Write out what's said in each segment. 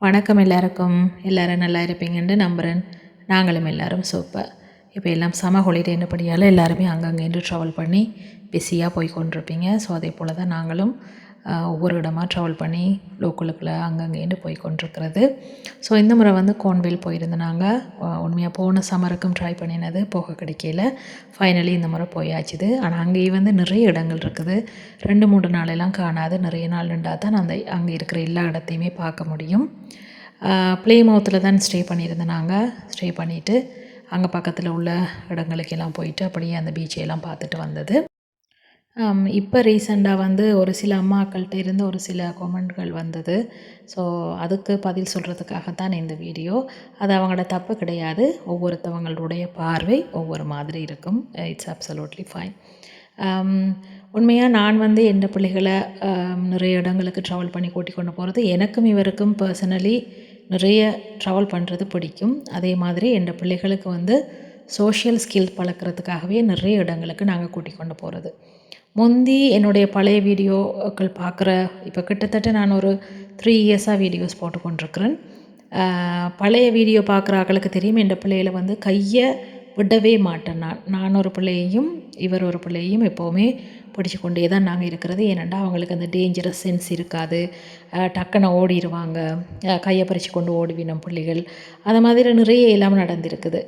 வணக்கம் எல்லாருக்கும். எல்லோரும் நல்லா இருப்பீங்கன்னு நம்புகிறேன். நாங்களும் எல்லோரும் சூப்பர். இப்போ எல்லாம் சம ஹாலிடே என்னபடியால் எல்லாருமே அங்கங்கேருந்து ட்ராவல் பண்ணி பிஸியாக போய் கொண்டிருப்பீங்க. ஸோ அதே போல் தான் நாங்களும் ஒவ்வொரு இடமா ட்ராவல் பண்ணி லோக்கலுக்குள்ளே அங்கங்கேருந்து போய் கொண்டிருக்கிறது. ஸோ இந்த முறை வந்து கோன்வேல் போயிருந்தோம். நாங்கள் உண்மையாக போன சம்மருக்கும் ட்ரை பண்ணினது போக கிடைக்கல. ஃபைனலி இந்த முறை போயாச்சுது. ஆனால் அங்கேயே வந்து நிறைய இடங்கள் இருக்குது. 2-3 நாளெல்லாம் காணாது. நிறைய நாள் இருந்தால் தான் அந்த அங்கே இருக்கிற எல்லா இடத்தையுமே பார்க்க முடியும். ப்ளேமவுத்தில் தான் ஸ்டே பண்ணியிருந்தோம். நாங்கள் ஸ்டே பண்ணிவிட்டு அங்கே பக்கத்தில் உள்ள இடங்களுக்கெல்லாம் போயிட்டு அப்படியே அந்த பீச்சையெல்லாம் பார்த்துட்டு வந்தது. இப்போ ரீசெண்டாக வந்து ஒரு சில அம்மாக்கள்கிட்ட இருந்து ஒரு சில கொமெண்ட்கள் வந்தது. ஸோ அதுக்கு பதில் சொல்கிறதுக்காகத்தான் இந்த வீடியோ. அது அவங்களோட தப்பு கிடையாது. ஒவ்வொருத்தவங்களுடைய பார்வை ஒவ்வொரு மாதிரி இருக்கும். It's absolutely fine. உண்மையாக நான் வந்து என் பிள்ளைகளை நிறைய இடங்களுக்கு ட்ராவல் பண்ணி கூட்டிக் கொண்டு போகிறது எனக்கும் இவருக்கும் பர்சனலி நிறைய ட்ராவல் பண்ணுறது பிடிக்கும். அதே மாதிரி என் பிள்ளைகளுக்கு வந்து சோஷியல் ஸ்கில் பழக்கிறதுக்காகவே நிறைய இடங்களுக்கு நாங்கள் கூட்டிக் கொண்டு போகிறது. முந்தி என்னுடைய பழைய வீடியோக்கள் பார்க்குற இப்போ கிட்டத்தட்ட நான் ஒரு 3 இயர்ஸாக வீடியோஸ் போட்டு கொண்டிருக்கிறேன். பழைய வீடியோ பார்க்குற ஆக்களுக்கு தெரியும் என் பிள்ளைகளை வந்து கையை விடவே மாட்டேன். நான் ஒரு பிள்ளையையும் இவர் ஒரு பிள்ளையையும் எப்போவுமே பிடிச்சி கொண்டே தான் நாங்கள் இருக்கிறது. ஏனென்றால் அவங்களுக்கு அந்த டேஞ்சரஸ் சென்ஸ் இருக்காது. டக்குன்னு ஓடிடுவாங்க. கையை பறித்து கொண்டு ஓடுவினம் பிள்ளைகள். அந்த மாதிரி நிறைய எல்லாம் நடந்திருக்குது.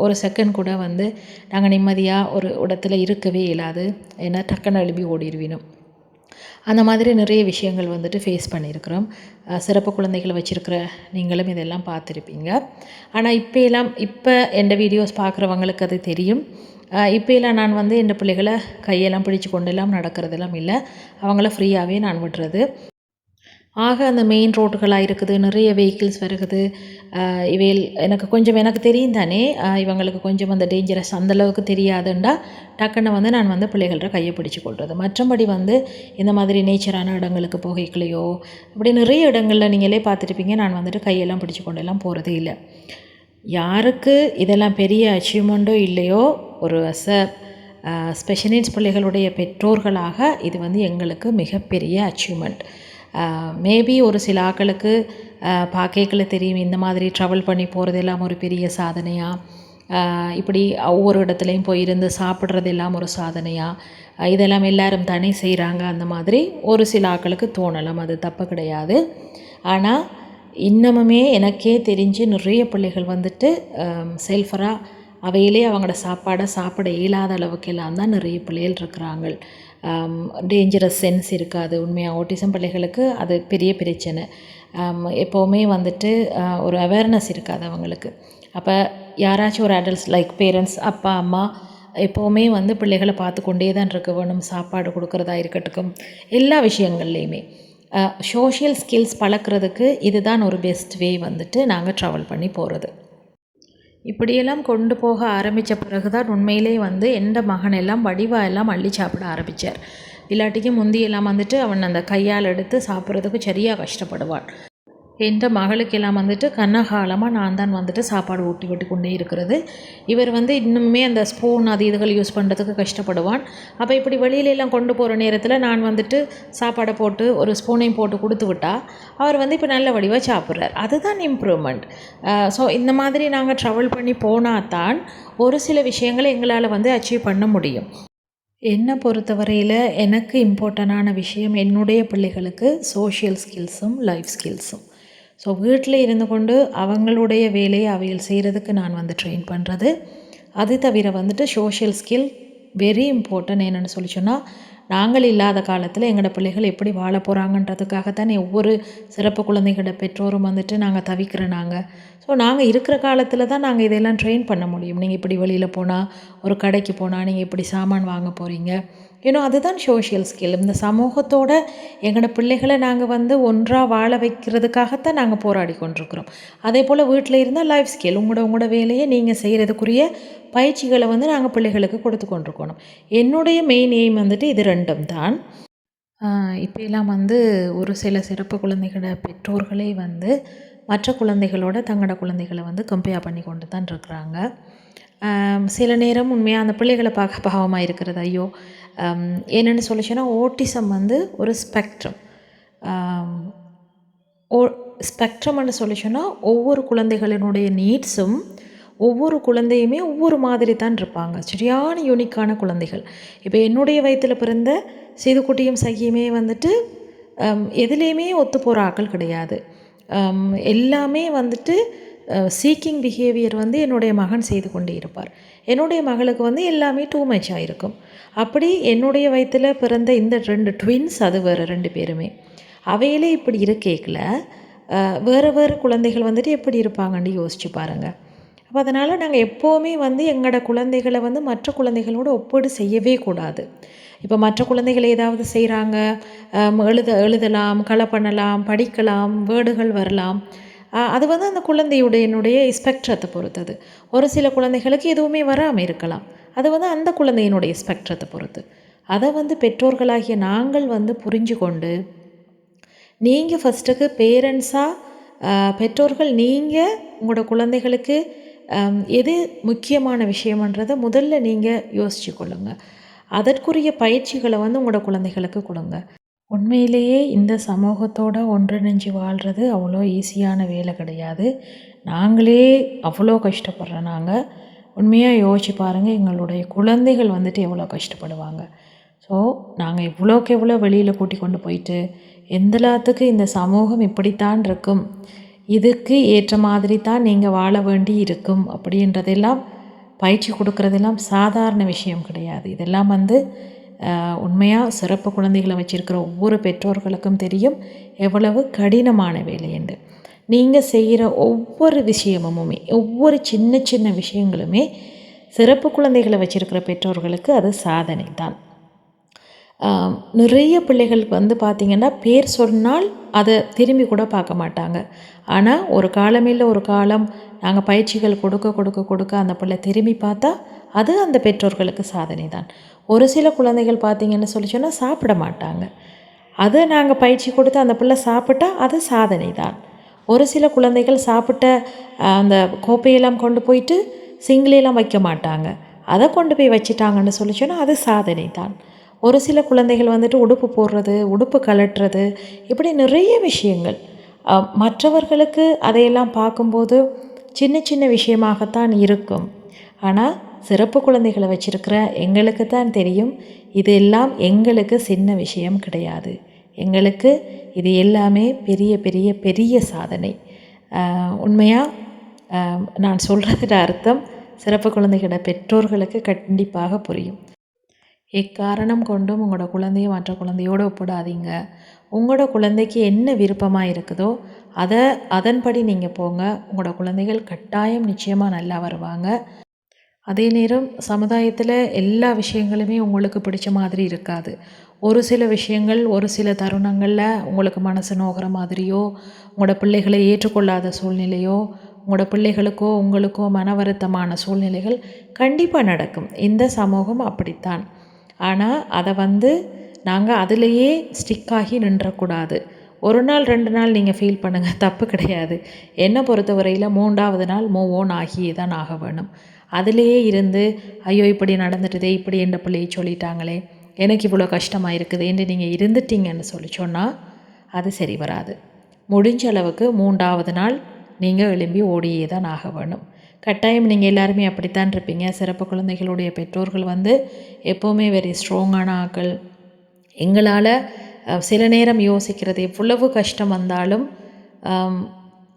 ஒரு செகண்ட் கூட வந்து நாங்கள் நிம்மதியாக ஒரு இடத்துல இருக்கவே இயலாது. ஏன்னா டக்குன்னு எழுப்பி ஓடிடுவினோம். அந்த மாதிரி நிறைய விஷயங்கள் வந்துட்டு ஃபேஸ் பண்ணியிருக்கிறோம். சிறப்பு குழந்தைகளை வச்சுருக்கிற நீங்களும் இதெல்லாம் பார்த்துருப்பீங்க. ஆனால் இப்போ என் வீடியோஸ் பார்க்குறவங்களுக்கு அது தெரியும். இப்போலாம் நான் வந்து என் பிள்ளைகளை கையெல்லாம் பிடிச்சு கொண்டெல்லாம் நடக்கிறதெல்லாம் இல்லை. அவங்கள ஃப்ரீயாகவே நான் விடுறது. ஆக அந்த மெயின் ரோட்டுகளாக இருக்குது, நிறைய வெஹிக்கிள்ஸ் வருகுது. எனக்கு தெரியும் தானே, இவங்களுக்கு கொஞ்சம் அந்த டேஞ்சரஸ் அந்தளவுக்கு தெரியாதுண்டா டக்குன்னு வந்து நான் வந்து பிள்ளைகள கையை பிடிச்சி கொள்வது. மற்றபடி வந்து இந்த மாதிரி நேச்சரான இடங்களுக்கு போகைகளையோ அப்படி நிறைய இடங்களில் நீங்களே பார்த்துருப்பீங்க. நான் வந்துட்டு கையெல்லாம் பிடிச்சி கொண்டெல்லாம் போகிறதே இல்லை. யாருக்கு இதெல்லாம் பெரிய அச்சீவ்மெண்ட்டோ இல்லையோ, ஒரு ஸ்பெஷல் நீட்ஸ் பிள்ளைகளுடைய பெற்றோர்களாக இது வந்து எங்களுக்கு மிகப்பெரிய அச்சீவ்மெண்ட். மேபி ஒரு சில ஆக்களுக்கு பார்க்கல தெரியும் இந்த மாதிரி ட்ராவல் பண்ணி போகிறதெல்லாம் ஒரு பெரிய சாதனையாக, இப்படி ஒவ்வொரு இடத்துலையும் போய் இருந்து சாப்பிட்றது எல்லாம் ஒரு சாதனையாக, இதெல்லாம் எல்லோரும் தானே செய்கிறாங்க. அந்த மாதிரி ஒரு சில ஆக்களுக்கு தோணலாம். அது தப்பு கிடையாது. ஆனால் இன்னமுமே எனக்கே தெரிஞ்சு நிறைய பிள்ளைகள் வந்துட்டு செல்ஃபராக அவையிலே அவங்களோட சாப்பாடை சாப்பிட இயலாத அளவுக்கெல்லாம் தான் நிறைய பிள்ளைகள் இருக்கிறாங்க. டேஞ்சரஸ் சென்ஸ் இருக்காது. உண்மையாக ஆட்டிசம் பிள்ளைகளுக்கு அது பெரிய பிரச்சனை. எப்போவுமே வந்துட்டு ஒரு அவேர்னஸ் இருக்காது அவங்களுக்கு. அப்போ யாராச்சும் ஒரு அடல்ட்ஸ் லைக் பேரண்ட்ஸ், அப்பா அம்மா எப்போவுமே வந்து பிள்ளைகளை பார்த்து கொண்டே தான் இருக்க வேணும். சாப்பாடு கொடுக்குறதா இருக்கட்டும், எல்லா விஷயங்கள்லேயுமே சோஷியல் ஸ்கில்ஸ் பழக்கிறதுக்கு இதுதான் ஒரு பெஸ்ட் வே வந்துட்டு நாங்கள் ட்ராவல் பண்ணி போகிறது. இப்படியெல்லாம் கொண்டு போக ஆரம்பித்த பிறகு தான் உண்மையிலே வந்து எந்த மகனெல்லாம் வடிவாக எல்லாம் அள்ளி சாப்பிட ஆரம்பித்தார். இல்லாட்டிக்கு முந்தியெல்லாம் வந்துட்டு அவன் அந்த கையால் எடுத்து சாப்பிட்றதுக்கு சரியாக கஷ்டப்படுவான். என்ற மகளுக்கெல்லாம் வந்துட்டு கனகாலமாக நான் தான் வந்துட்டு சாப்பாடு ஊட்டி விட்டு கொண்டே இருக்கிறது. இவர் வந்து இன்னுமே அந்த ஸ்பூன் அது இதுகள் யூஸ் பண்ணுறதுக்கு கஷ்டப்படுவான். அப்போ இப்படி வெளியிலெல்லாம் கொண்டு போகிற நேரத்தில் நான் வந்துட்டு சாப்பாடை போட்டு ஒரு ஸ்பூனையும் போட்டு கொடுத்து விட்டால் அவர் வந்து இப்போ நல்ல வடிவாக சாப்பிட்றார். அதுதான் இம்ப்ரூவ்மெண்ட். ஸோ இந்த மாதிரி நாங்கள் ட்ராவல் பண்ணி போனால் தான் ஒரு சில விஷயங்களை எங்களால் வந்து அச்சீவ் பண்ண முடியும். என்னை பொறுத்தவரையில் எனக்கு இம்பார்ட்டண்டான விஷயம் என்னுடைய பிள்ளைகளுக்கு சோஷியல் ஸ்கில்ஸும் லைஃப் ஸ்கில்ஸும். ஸோ வீட்டில் இருந்து கொண்டு அவங்களுடைய வேலையை அவைகள் செய்கிறதுக்கு நான் வந்து ட்ரெயின் பண்ணுறது. அது தவிர வந்துட்டு சோஷியல் ஸ்கில் வெரி இம்பார்ட்டன்ட். என்னென்னு சொல்லி சொன்னால், நாங்கள் இல்லாத காலத்தில் எங்களோட பிள்ளைகள் எப்படி வாழ போகிறாங்கன்றதுக்காகத்தானே ஒவ்வொரு சிறப்பு குழந்தைகளோட பெற்றோரும் வந்துட்டு நாங்கள் தவிக்கிறோம். ஸோ நாங்கள் இருக்கிற காலத்தில் தான் நாங்கள் இதெல்லாம் ட்ரெயின் பண்ண முடியும். நீங்கள் இப்படி வெளியில் போனால், ஒரு கடைக்கு போனால் நீங்கள் இப்படி சாமான் வாங்க போகிறீங்க, அதுதான் சோஷியல் ஸ்கில். இந்த சமூகத்தோட எங்களோட பிள்ளைகளை நாங்கள் வந்து ஒன்றாக வாழ வைக்கிறதுக்காகத்தான் நாங்கள் போராடி கொண்டிருக்கிறோம். அதே போல் வீட்டில் இருந்தால் லைஃப் ஸ்கில், உங்களோட வேலையை நீங்கள் செய்கிறதுக்குரிய பயிற்சிகளை வந்து நாங்கள் பிள்ளைகளுக்கு கொடுத்து கொண்டிருக்கணும். என்னுடைய மெயின் எய்ம் வந்துட்டு இது ரெண்டும் தான். இப்போலாம் வந்து ஒரு சில சிறப்பு குழந்தைகளோட பெற்றோர்களே வந்து மற்ற குழந்தைகளோட தங்களோட குழந்தைகளை வந்து கம்பேர் பண்ணி கொண்டு தான் இருக்கிறாங்க. சில நேரம் உண்மையாக அந்த பிள்ளைகளை பார்க்க பாவமாக இருக்கிறது. ஐயோ, என்னென்னு சொல்லி சொன்னால், ஓட்டிசம் வந்து ஒரு ஸ்பெக்ட்ரம். ஸ்பெக்ட்ரம்னு சொல்லி சொன்னால் ஒவ்வொரு குழந்தைகளினுடைய நீட்ஸும் ஒவ்வொரு குழந்தையுமே ஒவ்வொரு மாதிரி தான் இருப்பாங்க. சரியான யூனிக்கான குழந்தைகள். இப்போ என்னுடைய வயிற்றில் பிறந்த சீதுக்குட்டியும் சகியுமே வந்துட்டு எதுலேயுமே ஒத்து போகிற ஆக்கள் கிடையாது. எல்லாமே வந்துட்டு சீக்கிங் பிஹேவியர் வந்து என்னுடைய மகன் செய்து கொண்டே இருப்பார். என்னுடைய மகளுக்கு வந்து எல்லாமே டூ மச்சாக இருக்கும். அப்படி என்னுடைய வயிற்றில் பிறந்த இந்த 2 ட்வின்ஸ், அது வேறு 2 பேருமே அவையிலே இப்படி இருக்கேக்கில் வேறு வேறு குழந்தைகள் வந்துட்டு எப்படி இருப்பாங்கன்னு யோசிச்சு பாருங்கள். அப்போ அதனால் நாங்கள் எப்போவுமே வந்து எங்களோட குழந்தைகளை வந்து மற்ற குழந்தைகளோடு ஒப்பீடு செய்யவே கூடாது. இப்போ மற்ற குழந்தைகள் ஏதாவது செய்கிறாங்க, எழுதலாம், களை பண்ணலாம், படிக்கலாம், வேர்டுகள் வரலாம். அது வந்து அந்த குழந்தையுடைய ஸ்பெக்ட்ரத்தை பொறுத்தது. ஒரு சில குழந்தைகளுக்கு எதுவுமே வராமல் இருக்கலாம். அது வந்து அந்த குழந்தையினுடைய ஸ்பெக்ட்ரத்தை பொறுத்து. அதை வந்து பெற்றோர்களாகிய நாங்கள் வந்து புரிஞ்சு கொண்டு, நீங்கள் ஃபஸ்ட்டுக்கு பேரண்ட்ஸாக பெற்றோர்கள் நீங்கள் உங்களோட குழந்தைகளுக்கு எது முக்கியமான விஷயம்ன்றதை முதல்ல நீங்கள் யோசிச்சு கொள்ளுங்கள். அதற்குரிய பயிற்சிகளை வந்து உங்களோட குழந்தைகளுக்கு கொடுங்க. உண்மையிலேயே இந்த சமூகத்தோட ஒன்றிணைஞ்சு வாழ்கிறது அவ்வளோ ஈஸியான வேலை கிடையாது. நாங்களே அவ்வளோ கஷ்டப்படுறோம். நாங்கள் உண்மையாக யோசிச்சு பாருங்கள், எங்களுடைய குழந்தைகள் வந்துட்டு எவ்வளோ கஷ்டப்படுவாங்க. ஸோ நாங்கள் எவ்வளோக்கு எவ்வளோ வெளியில் கூட்டி கொண்டு போயிட்டு எந்தலாத்துக்கு இந்த சமூகம் இப்படித்தான் இருக்கும், இதுக்கு ஏற்ற மாதிரி தான் நீங்கள் வாழ வேண்டி இருக்கும் அப்படின்றதெல்லாம் பயிற்சி கொடுக்குறதெல்லாம் சாதாரண விஷயம் கிடையாது. இதெல்லாம் வந்து உண்மையாக சிறப்பு குழந்தைகளை வச்சுருக்கிற ஒவ்வொரு பெற்றோர்களுக்கும் தெரியும் எவ்வளவு கடினமான வேலை என்று. நீங்கள் செய்கிற ஒவ்வொரு விஷயமுமே, ஒவ்வொரு சின்ன சின்ன விஷயங்களுமே சிறப்பு குழந்தைகளை வச்சுருக்கிற பெற்றோர்களுக்கு அது சாதனை தான். நிறைய பிள்ளைகள் வந்து பார்த்திங்கன்னா பேர் சொன்னால் அதை திரும்பி கூட பார்க்க மாட்டாங்க. ஆனால் ஒரு காலமில்லை ஒரு காலம் நாங்கள் பயிற்சிகள் கொடுக்க கொடுக்க கொடுக்க அந்த பிள்ளை திரும்பி பார்த்தா அது அந்த பெற்றோர்களுக்கு சாதனை தான். ஒரு சில குழந்தைகள் பார்த்திங்கன்னு சொல்லி சொன்னால் சாப்பிட மாட்டாங்க. அதை நாங்கள் பயிற்சி கொடுத்து அந்த பிள்ளை சாப்பிட்டா அது சாதனை தான். ஒரு சில குழந்தைகள் சாப்பிட்ட அந்த கோப்பையெல்லாம் கொண்டு போயிட்டு சிங்கிலெல்லாம் வைக்க மாட்டாங்க. அதை கொண்டு போய் வச்சிட்டாங்கன்னு சொல்லி சொன்னால் அது சாதனை தான். ஒரு சில குழந்தைகள் வந்துட்டு உடுப்பு போடுறது, உடுப்பு கலட்டுறது, இப்படி நிறைய விஷயங்கள் மற்றவர்களுக்கு அதையெல்லாம் பார்க்கும்போது சின்ன சின்ன விஷயமாகத்தான் இருக்கும். ஆனால் சிறப்பு குழந்தைகளை வச்சுருக்கிற எங்களுக்கு தான் தெரியும் இது எல்லாம் எங்களுக்கு சின்ன விஷயம் கிடையாது. எங்களுக்கு இது எல்லாமே பெரிய பெரிய பெரிய சாதனை. உண்மையாக நான் சொல்கிறதுட அர்த்தம் சிறப்பு குழந்தைகளோட பெற்றோர்களுக்கு கண்டிப்பாக புரியும். எக்காரணம் கொண்டும் உங்களோட குழந்தைய மற்ற குழந்தையோடு ஒப்பிடாதீங்க. உங்களோட குழந்தைக்கு என்ன விருப்பமாக இருக்குதோ அதன்படி நீங்கள் போங்க. உங்களோட குழந்தைகள் கட்டாயம் நிச்சயமாக நல்லா வருவாங்க. அதே நேரம் சமுதாயத்தில் எல்லா விஷயங்களுமே உங்களுக்கு பிடிச்ச மாதிரி இருக்காது. ஒரு சில விஷயங்கள் ஒரு சில தருணங்களில் உங்களுக்கு மனசு நோகிற மாதிரியோ, உங்களோட பிள்ளைகளை ஏற்றுக்கொள்ளாத சூழ்நிலையோ, உங்களோட பிள்ளைகளுக்கோ உங்களுக்கோ மன வருத்தமான சூழ்நிலைகள் கண்டிப்பாக நடக்கும். இந்த சமூகம் அப்படித்தான். ஆனால் அதை வந்து நாங்கள் அதிலேயே ஸ்டிக்காகி நின்றக்கூடாது. ஒரு நாள் 2 நாள் நீங்கள் ஃபீல் பண்ணுங்கள், தப்பு கிடையாது. என்னை பொறுத்தவரையில் 3ஆவது நாள் மூவ் ஓன் ஆகியே தான் ஆக வேணும். அதிலேயே இருந்து ஐயோ இப்படி நடந்துட்டுதே, இப்படி என்ற பிள்ளையை சொல்லிட்டாங்களே, எனக்கு இவ்வளோ கஷ்டமாக இருக்குது என்று நீங்கள் இருந்துட்டீங்கன்னு சொல்லி சொன்னால் அது சரி வராது. முடிஞ்ச அளவுக்கு 3ஆவது நாள் நீங்கள் எழும்பி ஓடியே தான் ஆக வேணும். கட்டாயம் நீங்கள் எல்லாருமே அப்படித்தான் இருப்பீங்க. சிறப்பு குழந்தைகளுடைய பெற்றோர்கள் வந்து எப்போவுமே வெரி ஸ்ட்ராங்கான ஆக்கள். எங்களால் சில நேரம் யோசிக்கிறது எவ்வளவு கஷ்டம் வந்தாலும்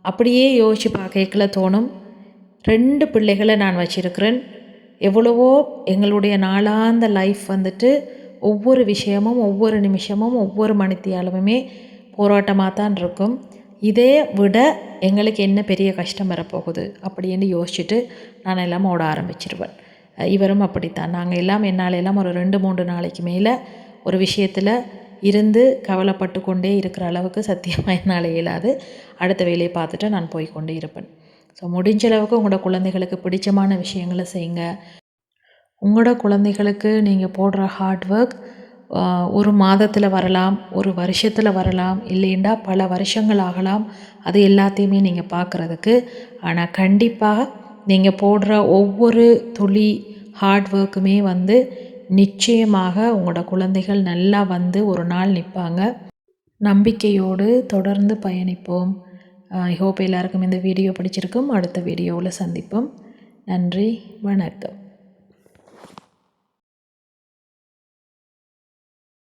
அப்படியே யோசித்து பார்க்கல தோணும், 2 பிள்ளைகளை நான் வச்சிருக்கிறேன். எவ்வளவோ எங்களுடைய நாளாந்த லைஃப் வந்துட்டு ஒவ்வொரு விஷயமும் ஒவ்வொரு நிமிஷமும் ஒவ்வொரு மணித்தியாலுமே போராட்டமாக தான் இருக்கும். இதே விட எங்களுக்கு என்ன பெரிய கஷ்டம் வரப்போகுது அப்படின்னு யோசிச்சுட்டு நான் எல்லாம் ஓட ஆரம்பிச்சிருவேன். இவரும் அப்படித்தான். நாங்கள் எல்லாம் என்னால் எல்லாம் ஒரு 2-3 நாளைக்கு மேலே ஒரு விஷயத்தில் இருந்து கவலைப்பட்டு கொண்டே இருக்கிற அளவுக்கு சத்தியமாக என்னால் இயலாது. அடுத்த வேலையை பார்த்துட்டு நான் போய் கொண்டே இருப்பேன். ஸோ முடிஞ்ச அளவுக்கு உங்களோட குழந்தைகளுக்கு பிடிச்சமான விஷயங்களை செய்யுங்க. உங்களோட குழந்தைகளுக்கு நீங்கள் போடுற ஹார்ட் ஒர்க் ஒரு மாதத்தில் வரலாம், ஒரு வருஷத்தில் வரலாம், இல்லைண்டா பல வருஷங்கள் ஆகலாம். அது எல்லாத்தையுமே நீங்கள் பார்க்குறதுக்கு. ஆனால் கண்டிப்பாக நீங்கள் போடுற ஒவ்வொரு துளி ஹார்ட் ஒர்க்குமே வந்து நிச்சயமாக உங்களோட குழந்தைகள் நல்லா வந்து ஒரு நாள் நிற்பாங்க. நம்பிக்கையோடு தொடர்ந்து பயணிப்போம். ஐ ஹோப் எல்லாருக்கும் இந்த வீடியோ பிடிச்சிருக்கும். அடுத்த வீடியோவில் சந்திப்போம். நன்றி, வணக்கம்.